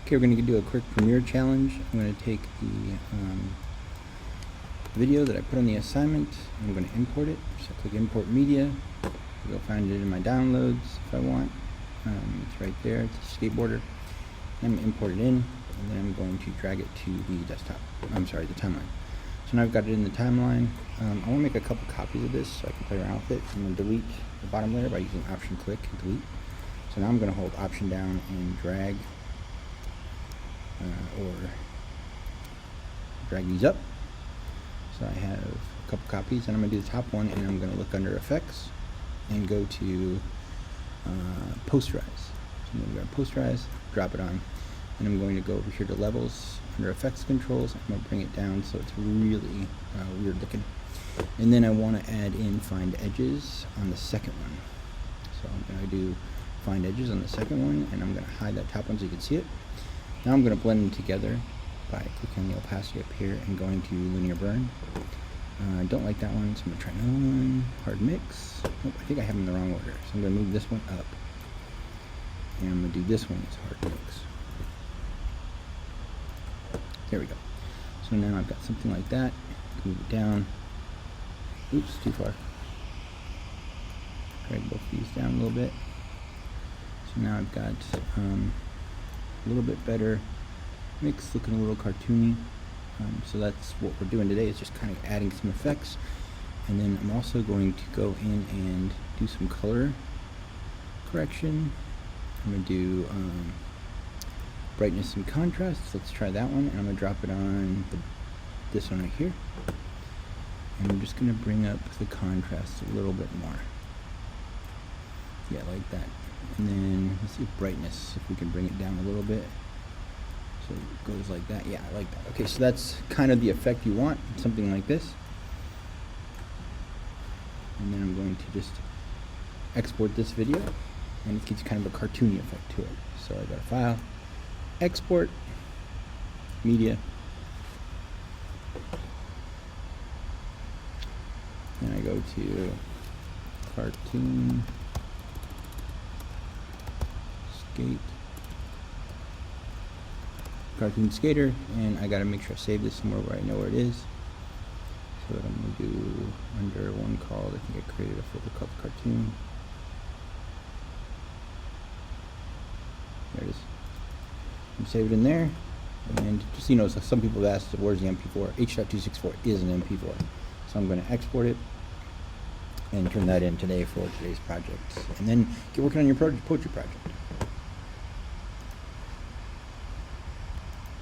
Okay, we're going to do a quick Premiere challenge. I'm going to take the video that I put on the assignment, and I'm going to import it. So I click Import Media. I'll go find it in my downloads if I want. It's right there. It's a skateboarder. I'm going to import it in, and then I'm going to drag it to the desktop. I'm sorry, the timeline. So now I've got it in the timeline. I want to make a couple copies of this so I can play around with it. I'm going to delete the bottom layer by using Option click and delete. So now I'm going to hold Option down and drag or drag these up. So I have a couple copies, and I'm going to do the top one, and I'm going to look under Effects and go to Posterize. So I'm going to go to Posterize, drop it on, and I'm going to go over here to Levels, under Effects Controls. I'm going to bring it down so it's really weird looking. And then I want to add in Find Edges on the second one. So I'm going to do Find Edges on the second one, and I'm going to hide that top one so you can see it. Now I'm going to blend them together by clicking on the opacity up here and going to Linear Burn. I don't like that one, so I'm going to try another one. Hard Mix. Nope, I think I have them in the wrong order. So I'm going to move this one up, and I'm going to do this one as Hard Mix. There we go. So now I've got something like that. Move it down. Oops, too far. Drag both these down a little bit. So now I've got a little bit better mix, looking a little cartoony. So that's what we're doing today, is just kind of adding some effects. And then I'm also going to go in and do some color correction. I'm going to do brightness and contrast. Let's try that one, and I'm going to drop it on this one right here. And I'm just going to bring up the contrast a little bit more. Yeah, like that. And then let's see brightness, if we can bring it down a little bit. So it goes like that. Yeah, I like that. Okay, so that's kind of the effect you want, something like this. And then I'm going to just export this video, and it gives kind of a cartoony effect to it. So I got a file, export, media, and I go to cartoon Cartoon Skater, and I gotta make sure I save this somewhere where I know where it is. So what I'm gonna do, under one called, I think I created a folder called Cartoon. There it is. I'm save it in there, and just so you know, so some people have asked, where's the MP4? H.264 is an MP4. So I'm gonna export it and turn that in today for today's project, and then get working on your poetry project.